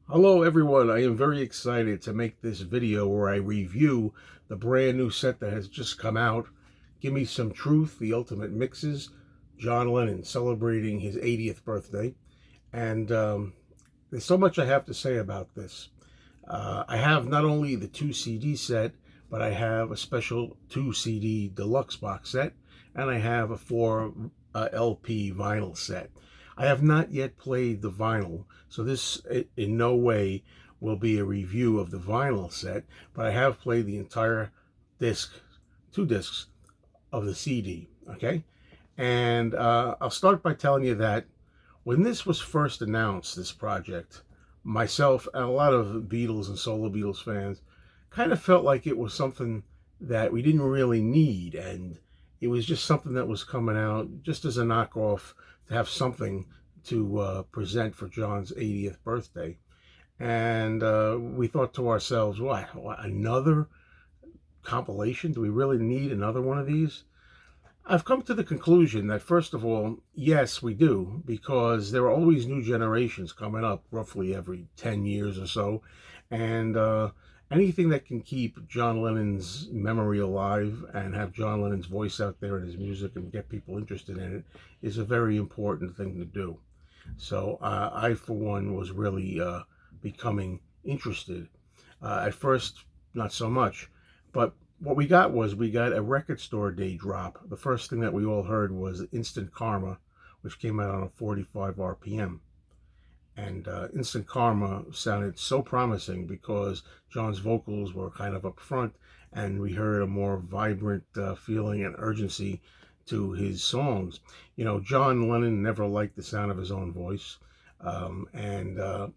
Hello everyone, I am very excited to make this video where I review the brand new set that has just come out. Give Me Some Truth, the Ultimate Mixes, John Lennon celebrating his 80th birthday. And there's so much I have to say about this. I have not only the 2 CD set, but I have a special 2 CD deluxe box set, and I have a 4 LP vinyl set. I have not yet played the vinyl, so this in no way will be a review of the vinyl set, but I have played the entire disc, 2 discs of the CD, okay? And I'll start by telling you that when this was first announced, this project, myself and a lot of Beatles and solo Beatles fans kind of felt like it was something that we didn't really need, and it was just something that was coming out just as a knockoff to have something to present for John's 80th birthday. And we thought to ourselves, what, another compilation? Do we really need another one of these? I've come to the conclusion that, first of all, yes, we do, because there are always new generations coming up roughly every 10 years or so. And anything that can keep John Lennon's memory alive and have John Lennon's voice out there in his music and get people interested in it is a very important thing to do. So I, for one, was really becoming interested. At first, not so much, but what we got a record store day drop. The first thing that we all heard was Instant Karma, which came out on a 45 RPM. And Instant Karma sounded so promising because John's vocals were kind of up front, and we heard a more vibrant feeling and urgency to his songs. You know, John Lennon never liked the sound of his own voice, and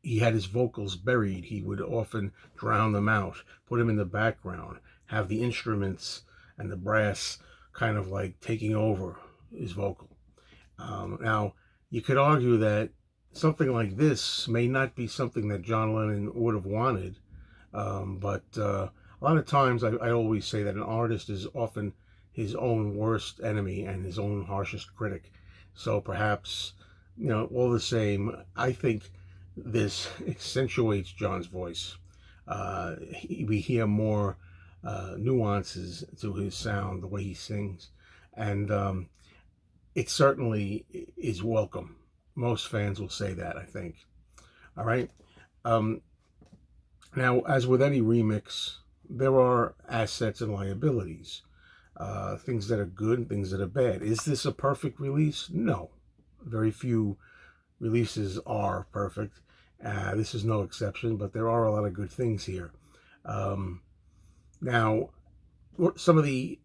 he had his vocals buried. He would often drown them out, put them in the background, have the instruments and the brass kind of like taking over his vocal. Now, you could argue that something like this may not be something that John Lennon would have wanted, but a lot of times I always say that an artist is often his own worst enemy and his own harshest critic. So perhaps, you know, all the same, I think this accentuates John's voice. We hear more nuances to his sound, the way he sings, and it certainly is welcome. Most fans will say that, I think. All right. Um, Now, as with any remix, there are assets and liabilities. Things that are good, things that are bad. Is this a perfect release? No. Very few releases are perfect. This is no exception, but there are a lot of good things here. Now, some of the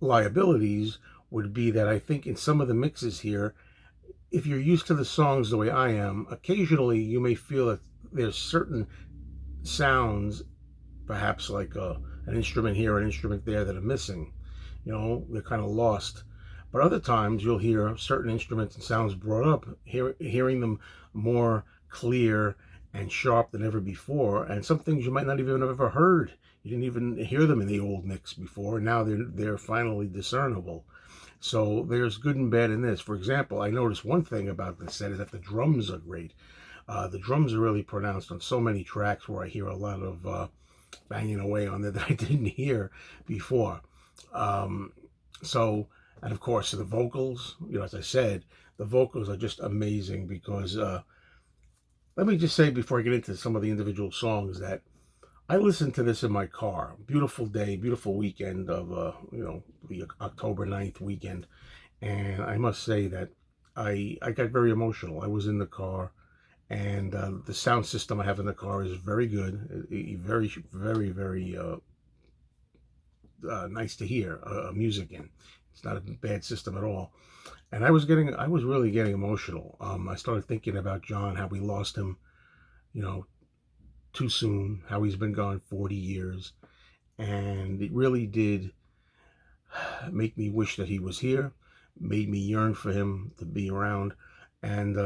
liabilities would be that I think in some of the mixes here, if you're used to the songs the way I am, occasionally you may feel that there's certain sounds, perhaps like an instrument here, an instrument there, that are missing. You know, they're kind of lost. But other times you'll hear certain instruments and sounds brought up, hearing them more clear and sharp than ever before. And some things you might not even have ever heard. You didn't even hear them in the old mix before. And now they're finally discernible. So there's good and bad in this. For example, I noticed one thing about this set is that the drums are great. The drums are really pronounced on so many tracks where I hear a lot of banging away on there that I didn't hear before. And of course, the vocals, you know, as I said, the vocals are just amazing because, let me just say before I get into some of the individual songs that I listened to this in my car. Beautiful day, beautiful weekend of, you know, the October 9th weekend. And I must say that I got very emotional. I was in the car, and the sound system I have in the car is very good. Very, very, very nice to hear music in. It's not a bad system at all. And I was really getting emotional. I started thinking about John, how we lost him, you know, too soon, how he's been gone 40 years. And it really did make me wish that he was here, made me yearn for him to be around. And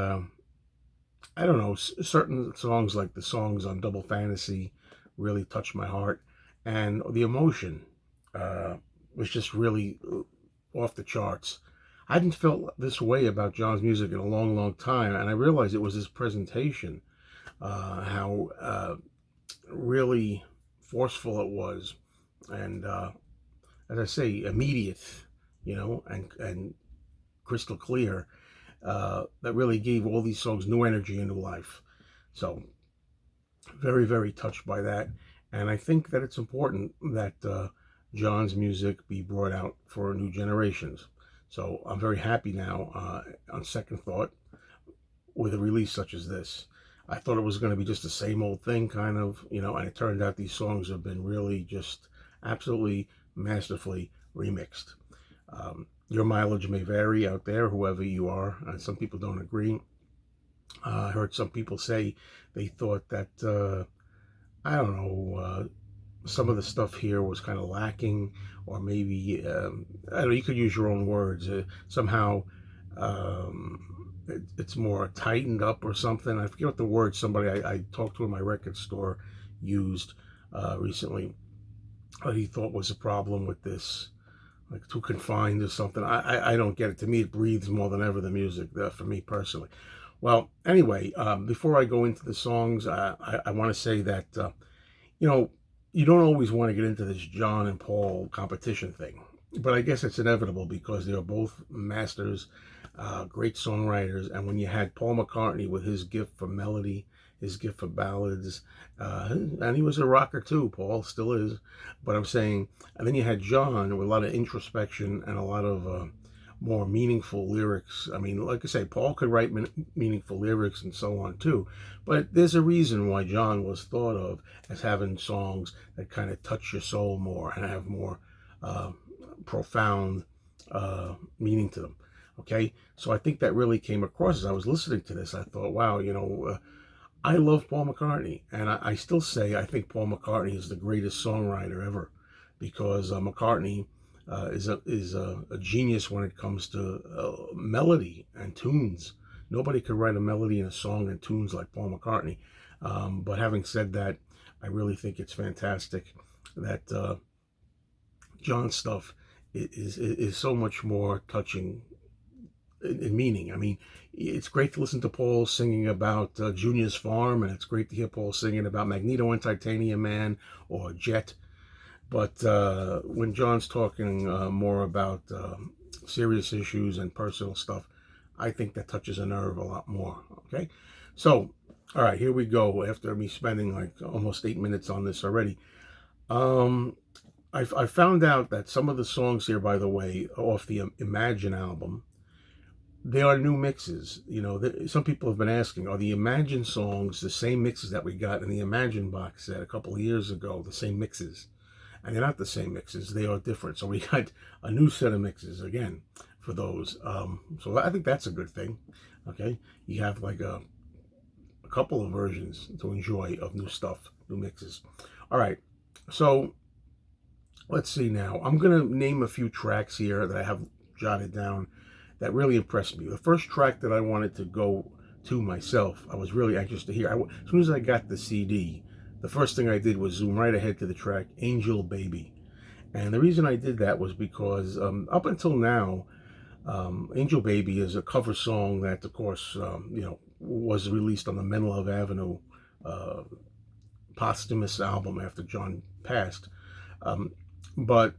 I don't know, certain songs like the songs on Double Fantasy really touched my heart. And the emotion was just really off the charts. I hadn't felt this way about John's music in a long, long time, and I realized it was his presentation, how really forceful it was, and as I say, immediate, and crystal clear. That really gave all these songs new energy and new life. So very, very touched by that. And I think that it's important that John's music be brought out for new generations. So I'm very happy now, on second thought, with a release such as this. I thought it was going to be just the same old thing, kind of, and it turned out these songs have been really just absolutely masterfully remixed. Your mileage may vary out there, whoever you are. Some people don't agree. I heard some people say they thought that, I don't know, some of the stuff here was kind of lacking, or maybe, I don't know, you could use your own words. Somehow it's more tightened up or something. I forget what the word somebody I talked to in my record store used recently, that he thought was a problem with this, like too confined or something. I don't get it. To me, it breathes more than ever, the music, for me personally. Well, anyway, before I go into the songs, I want to say that, you don't always want to get into this John and Paul competition thing, but I guess it's inevitable because they are both masters, great songwriters. And when you had Paul McCartney with his gift for melody, his gift for ballads, and he was a rocker too, Paul still is, but I'm saying, and then you had John with a lot of introspection and a lot of more meaningful lyrics. I mean, like I say, Paul could write meaningful lyrics and so on too, but there's a reason why John was thought of as having songs that kind of touch your soul more and have more profound meaning to them. Okay, so I think that really came across as I was listening to this. I thought, wow, I love Paul McCartney, and I still say I think Paul McCartney is the greatest songwriter ever, because McCartney is a genius when it comes to melody and tunes. Nobody could write a melody and a song and tunes like Paul McCartney. But having said that, I really think it's fantastic that John's stuff is so much more touching in meaning. I mean, it's great to listen to Paul singing about Junior's Farm, and it's great to hear Paul singing about Magneto and Titanium Man or Jet. But when John's talking more about serious issues and personal stuff, I think that touches a nerve a lot more. Okay, so all right, here we go. After me spending like almost 8 minutes on this already, I found out that some of the songs here, by the way, off the Imagine album, they are new mixes. Some people have been asking, are the Imagine songs the same mixes that we got in the Imagine box set a couple of years ago, the same mixes? And they're not the same mixes, they are different. So we got a new set of mixes again for those. So I think that's a good thing. Okay, you have like a couple of versions to enjoy of new stuff, new mixes. All right, so let's see now. I'm going to name a few tracks here that I have jotted down that really impressed me. The first track that I wanted to go to myself, I was really anxious to hear. As soon as I got the CD, the first thing I did was zoom right ahead to the track Angel Baby. And the reason I did that was because up until now, Angel Baby is a cover song that, of course, was released on the Men Love Avenue posthumous album after John passed. But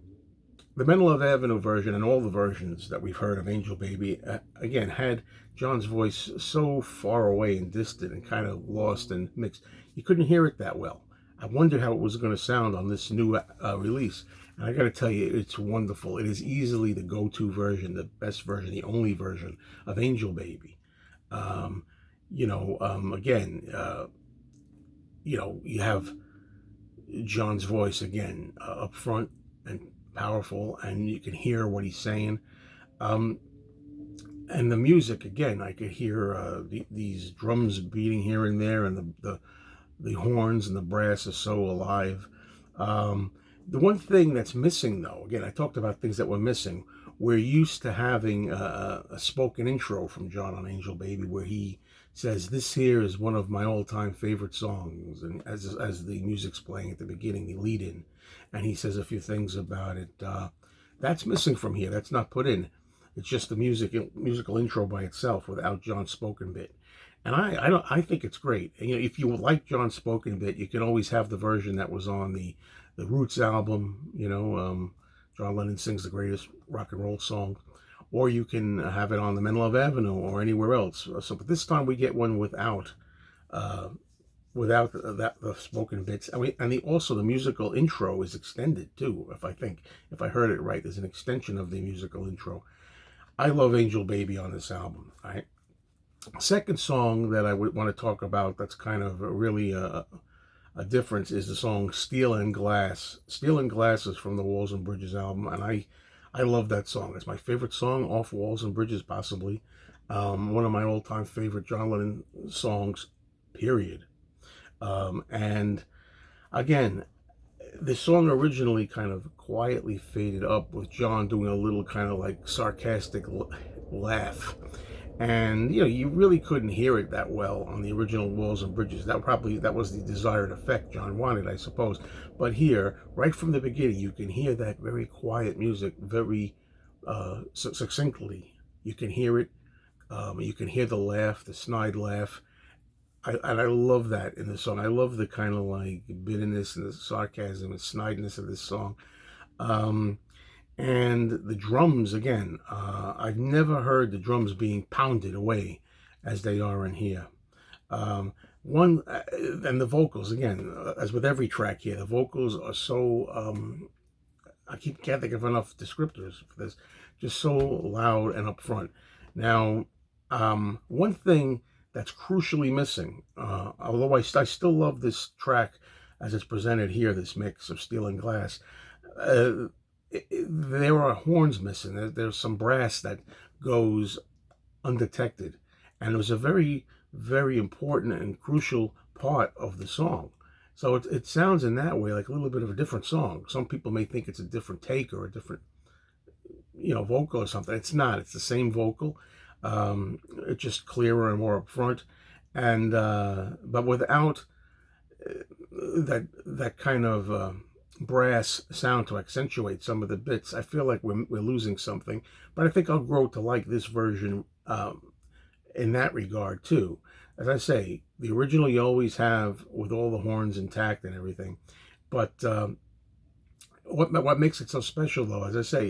the Men Love Avenue version and all the versions that we've heard of Angel Baby, again, had John's voice so far away and distant and kind of lost and mixed. You couldn't hear it that well. I wondered how it was going to sound on this new release. And I got to tell you, it's wonderful. It is easily the go-to version, the best version, the only version of Angel Baby. Again, you have John's voice again up front and powerful, and you can hear what he's saying. And the music, again, I could hear these drums beating here and there, and the horns and the brass are so alive. The one thing that's missing, though, again, I talked about things that were missing. We're used to having a spoken intro from John on Angel Baby, where he says, "This here is one of my all-time favorite songs," and as the music's playing at the beginning, the lead-in, and he says a few things about it. That's missing from here. That's not put in. It's just the musical intro by itself without John's spoken bit. And I think it's great. And, if you like John's spoken bit, you can always have the version that was on the Roots album. John Lennon sings the greatest rock and roll song, or you can have it on the Men Love Avenue or anywhere else. So, but this time we get one without the spoken bits. Also the musical intro is extended too. If I heard it right, there's an extension of the musical intro. I love Angel Baby on this album. Right. Second song that I would want to talk about that's kind of really a difference is the song Steel and Glass. Steel and Glass is from the Walls and Bridges album, and I love that song. It's my favorite song off Walls and Bridges, possibly. One of my all-time favorite John Lennon songs, period. And again, the song originally kind of quietly faded up with John doing a little kind of like sarcastic laugh. And, you really couldn't hear it that well on the original Walls and Bridges. That was the desired effect John wanted, I suppose. But here, right from the beginning, you can hear that very quiet music very succinctly. You can hear it. You can hear the laugh, the snide laugh. And I love that in the song. I love the kind of like bitterness and the sarcasm and snideness of this song. And the drums, again, I've never heard the drums being pounded away as they are in here. And the vocals, again, as with every track here, the vocals are so, can't think of enough descriptors for this, just so loud and upfront. Now, one thing that's crucially missing, although I still love this track as it's presented here, this mix of Steel and Glass, there are horns missing. There's some brass that goes undetected. And it was a very, very important and crucial part of the song. So it sounds in that way like a little bit of a different song. Some people may think it's a different take or a different, vocal or something. It's not. It's the same vocal. It's just clearer and more upfront. And but without that kind of brass sound to accentuate some of the bits, I feel like we're losing something. But I think I'll grow to like this version in that regard too. As I say, the original you always have with all the horns intact and everything. But what makes it so special, though, as I say,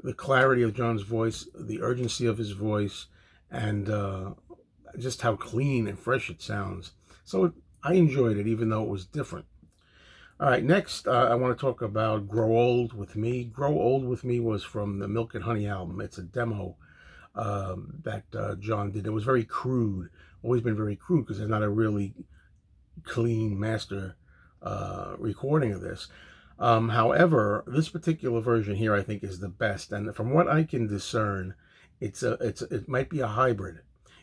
the clarity of John's voice, the urgency of his voice, and just how clean and fresh it sounds. So I enjoyed it, even though it was different. All right, next I want to talk about Grow Old With Me. Grow Old With Me was from the Milk and Honey album. It's a demo that John did. It was very crude, always been very crude because there's not a really clean master recording of this. However, this particular version here I think is the best, and from what I can discern, it might be a hybrid.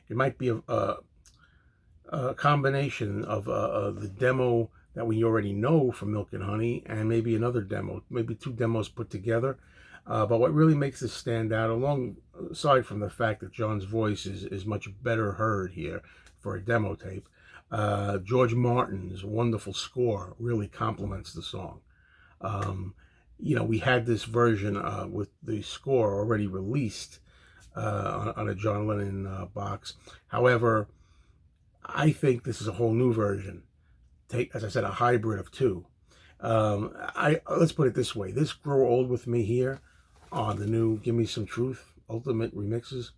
It might be a combination of the demo that we already know from Milk and Honey and maybe another demo, maybe two demos put together. But what really makes this stand out, alongside from the fact that John's voice is much better heard here for a demo tape, George Martin's wonderful score really complements the song. We had this version with the score already released on a John Lennon box. However, I think this is a whole new version. As I said, a hybrid of two. Let's put it this way. This Grow Old With Me here on the new Give Me Some Truth Ultimate Remixes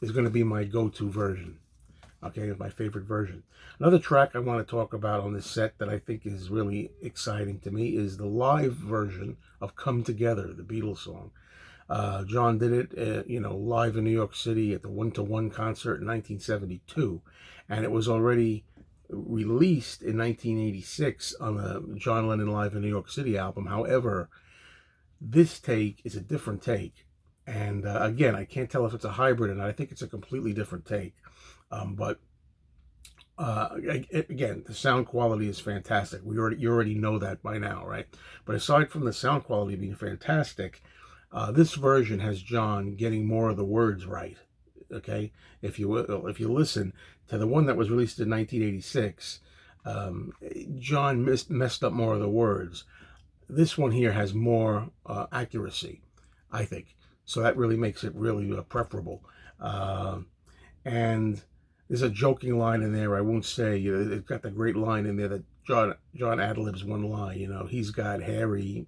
is going to be my go-to version. Okay, my favorite version. Another track I want to talk about on this set that I think is really exciting to me is the live version of Come Together, the Beatles song. John did it, live in New York City at the 1-to-1 concert in 1972, and it was already released in 1986 on the John Lennon Live in New York City album. However, this take is a different take, and again, I can't tell if it's a hybrid or not. I think it's a completely different take. But again, the sound quality is fantastic. You already know that by now, right? But aside from the sound quality being fantastic, this version has John getting more of the words right. Okay, if you listen to the one that was released in 1986, John messed up more of the words. This one here has more accuracy, I think. So that really makes it really preferable. And there's a joking line in there I won't say. It's got the great line in there that John ad-libs one line. He's got hairy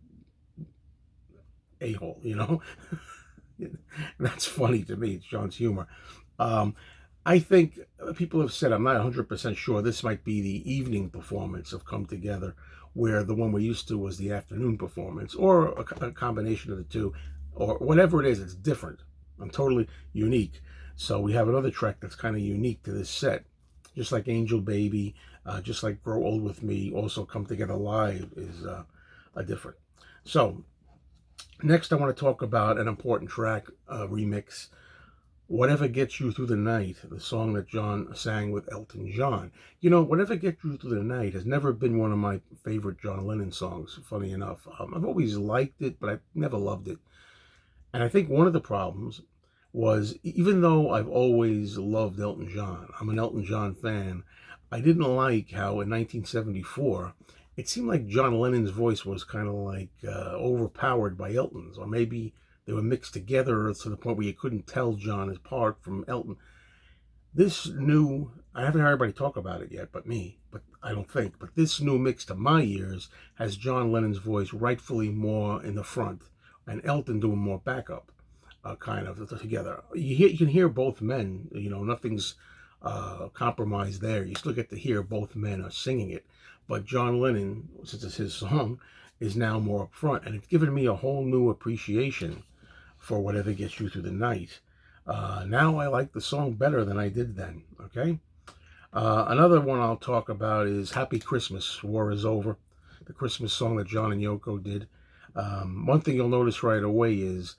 a-hole. That's funny to me. It's John's humor. I think people have said, I'm not 100% sure, this might be the evening performance of Come Together, where the one we're used to was the afternoon performance, or a combination of the two, or whatever it is, it's different and totally unique. So we have another track that's kind of unique to this set, just like Angel Baby, just like Grow Old With Me, also Come Together Live is a different. So next I want to talk about an important track remix, Whatever Gets You Through the Night, the song that John sang with Elton John. Whatever Gets You Through the Night has never been one of my favorite John Lennon songs, funny enough. I've always liked it, but I've never loved it. And I think one of the problems was, even though I've always loved Elton John, I'm an Elton John fan, I didn't like how in 1974, it seemed like John Lennon's voice was kind of like overpowered by Elton's, or maybe they were mixed together to the point where you couldn't tell John apart from Elton. I haven't heard anybody talk about it yet but me, but this new mix to my ears has John Lennon's voice rightfully more in the front and Elton doing more backup, kind of together. You can hear both men, nothing's compromised there. You still get to hear both men are singing it, but John Lennon, since it's his song, is now more up front, and it's given me a whole new appreciation for Whatever Gets You Through the Night. Now I like the song better than I did then, okay? Another one I'll talk about is Happy Christmas, War Is Over, the Christmas song that John and Yoko did. One thing you'll notice right away is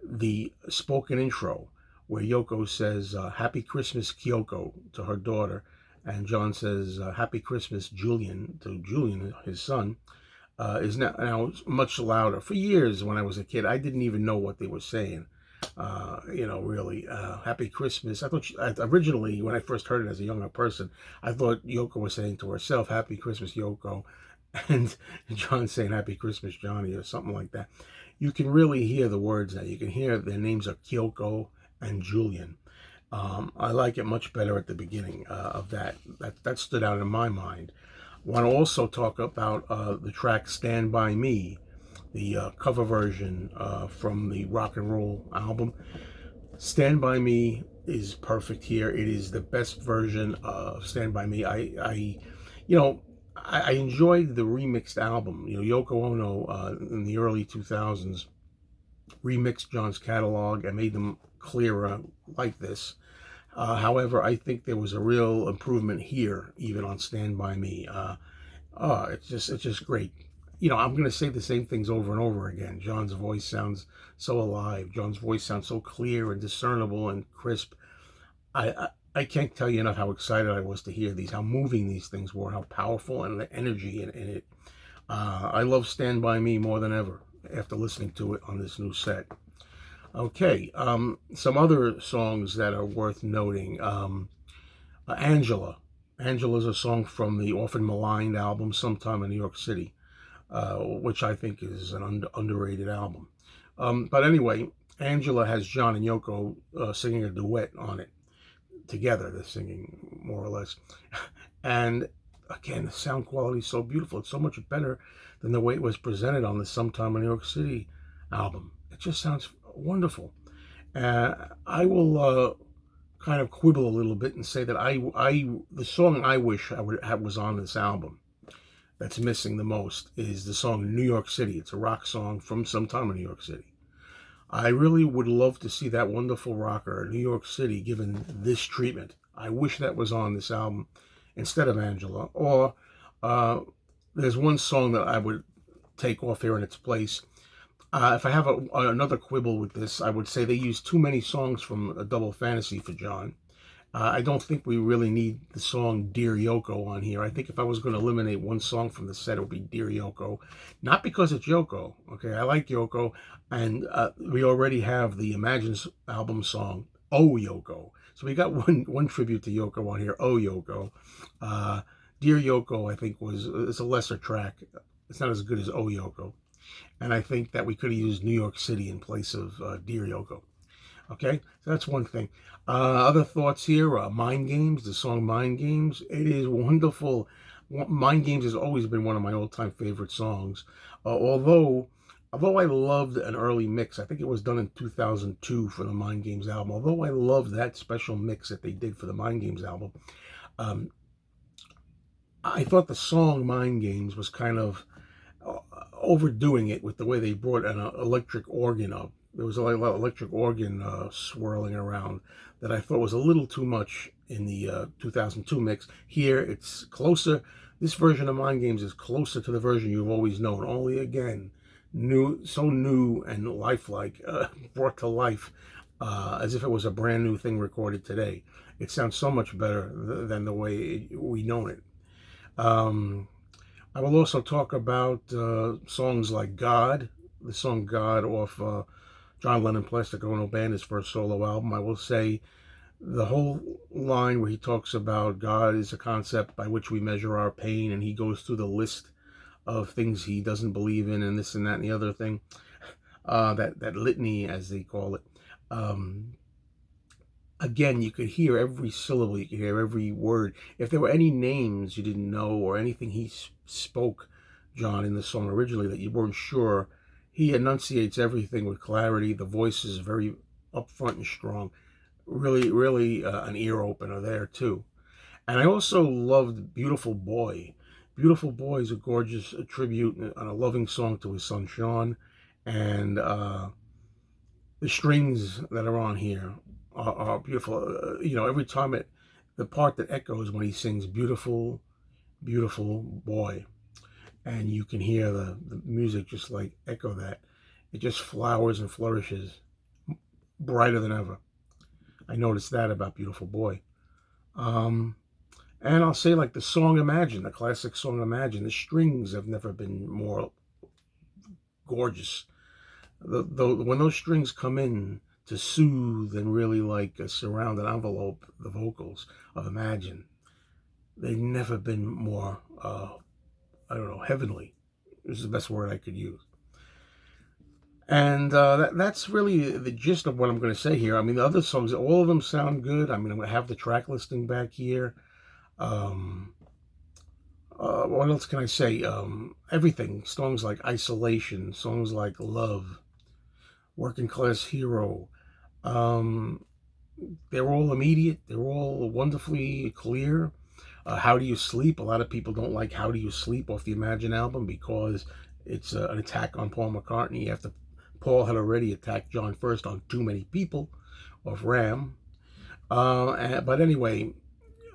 the spoken intro, where Yoko says, Happy Christmas, Kyoko, to her daughter, and John says, Happy Christmas, Julian, to Julian, his son. Is now much louder. For years when I was a kid, I didn't even know what they were saying. Really, Happy Christmas. I thought originally, when I first heard it as a younger person, I thought Yoko was saying to herself, Happy Christmas, Yoko, and John saying Happy Christmas, Johnny, or something like that. You can really hear the words now. You can hear their names are Kyoko and Julian. I like it much better at the beginning of that. That stood out in my mind. I want to also talk about the track Stand By Me, the cover version from the rock and roll album. Stand By Me is perfect here. It is the best version of Stand By Me. I enjoyed the remixed album. Yoko Ono in the early 2000s remixed John's catalog and made them clearer like this. However, I think there was a real improvement here, even on Stand By Me. It's just great. I'm going to say the same things over and over again. John's voice sounds so alive. John's voice sounds so clear and discernible and crisp. I can't tell you enough how excited I was to hear these, how moving these things were, how powerful, and the energy in it. I love Stand By Me more than ever after listening to it on this new set. Okay, some other songs that are worth noting. Angela. Angela's a song from the often maligned album Sometime in New York City, which I think is an underrated album. But anyway, Angela has John and Yoko singing a duet on it together. They're singing more or less. And again, the sound quality is so beautiful. It's so much better than the way it was presented on the Sometime in New York City album. It just sounds wonderful. I will kind of quibble a little bit and say that the song I wish I would have was on this album that's missing the most is the song New York City. It's a rock song from Sometime in New York City. I really would love to see that wonderful rocker, New York City, given this treatment. I wish that was on this album instead of Angela. Or there's one song that I would take off here in its place. If I have another quibble with this, I would say they use too many songs from A Double Fantasy for John. I don't think we really need the song Dear Yoko on here. I think if I was going to eliminate one song from the set, it would be Dear Yoko. Not because it's Yoko, okay? I like Yoko, and we already have the Imagine album song, Oh Yoko. So we got one tribute to Yoko on here, Oh Yoko. Dear Yoko, I think, is a lesser track. It's not as good as Oh Yoko. And I think that we could have used New York City in place of Dear Yoko. Okay, so that's one thing. Other thoughts here, Mind Games, the song Mind Games. It is wonderful. Mind Games has always been one of my all-time favorite songs. Although I loved an early mix, I think it was done in 2002 for the Mind Games album. Although I loved that special mix that they did for the Mind Games album, um, I thought the song Mind Games was kind of overdoing it with the way they brought an electric organ up. There was a lot of electric organ swirling around that I thought was a little too much in the 2002 mix. Here, it's closer. This version of Mind Games is closer to the version you've always known. Only again, so new and lifelike, brought to life as if it was a brand new thing recorded today. It sounds so much better than the way we know it. I will also talk about songs like God, the song God off John Lennon Plastic Ono Band, his first solo album. I will say the whole line where he talks about God is a concept by which we measure our pain, and he goes through the list of things he doesn't believe in, and this and that and the other thing, that litany, as they call it. Again, you could hear every syllable, you could hear every word. If there were any names you didn't know or anything he spoke, John, in the song originally that you weren't sure, he enunciates everything with clarity. The voice is very upfront and strong. Really, really an ear opener there, too. And I also loved Beautiful Boy. Beautiful Boy is a gorgeous tribute and a loving song to his son, Sean. And the strings that are on here are beautiful. Every time the part that echoes when he sings Beautiful, Beautiful Boy, and you can hear the music just like echo that. It just flowers and flourishes, brighter than ever. I noticed that about Beautiful Boy. And I'll say, like the song Imagine, the classic song Imagine, the strings have never been more gorgeous. When those strings come in to soothe and really like surround and envelope the vocals of Imagine, they've never been more, heavenly. This is the best word I could use. And that's really the gist of what I'm going to say here. I mean, the other songs, all of them sound good. I mean, I'm going to have the track listing back here. What else can I say? Everything. Songs like Isolation, songs like Love, Working Class Hero. They're all immediate. They're all wonderfully clear. How Do You Sleep? A lot of people don't like How Do You Sleep off the Imagine album because it's an attack on Paul McCartney after Paul had already attacked John first on Too Many People off Ram. But anyway,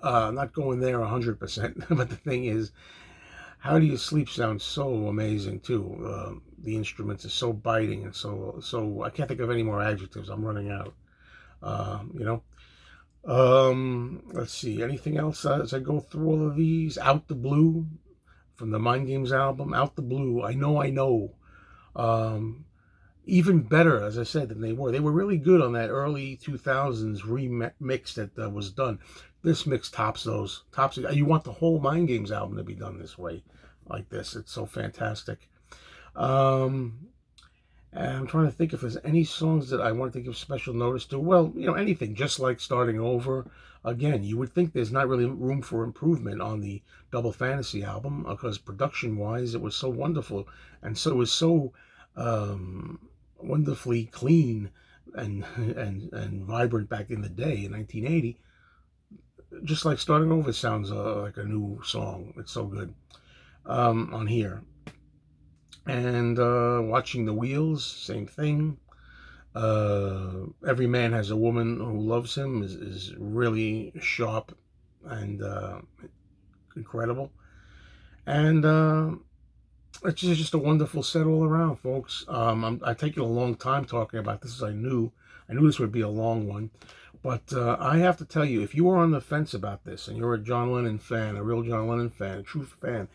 not going there 100%. But the thing is, How Do You Sleep sounds so amazing too. The instruments are so biting and so I can't think of any more adjectives. I'm running out. Let's see. Anything else as I go through all of these? Out the Blue from the Mind Games album. Out the Blue. I know. Even better, as I said, than they were. They were really good on that early 2000s remix that was done. This mix tops those. You want the whole Mind Games album to be done this way, like this. It's so fantastic. And I'm trying to think if there's any songs that I want to give special notice to. Well, anything, just like Starting Over. Again, you would think there's not really room for improvement on the Double Fantasy album because production-wise, it was so wonderful. And so it was so wonderfully clean and vibrant back in the day in 1980. Just like Starting Over sounds like a new song. It's so good on here. And Watching the Wheels, same thing. Every Man Has a Woman Who Loves Him is really sharp and incredible. And it's just a wonderful set all around, folks. I've taken a long time talking about this, as I knew this would be a long one. But I have to tell you, if you are on the fence about this and you're a John Lennon fan, a real John Lennon fan, a true fan,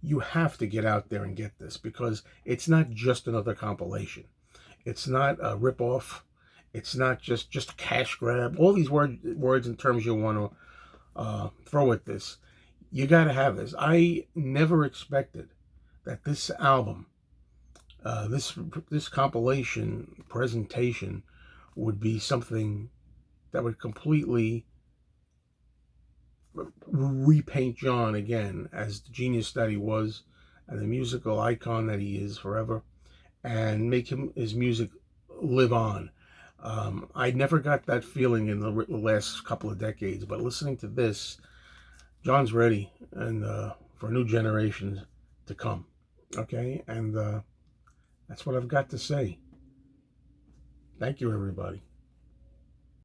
you have to get out there and get this because it's not just another compilation. It's not a ripoff. It's not just a cash grab. All these words and terms you want to throw at this, you got to have this. I never expected that this album This compilation presentation would be something that would completely repaint John again as the genius that he was and the musical icon that he is forever, and make his music live on. I never got that feeling in the last couple of decades, but listening to this, John's ready, and for new generations to come. Okay, and that's what I've got to say. Thank you, everybody.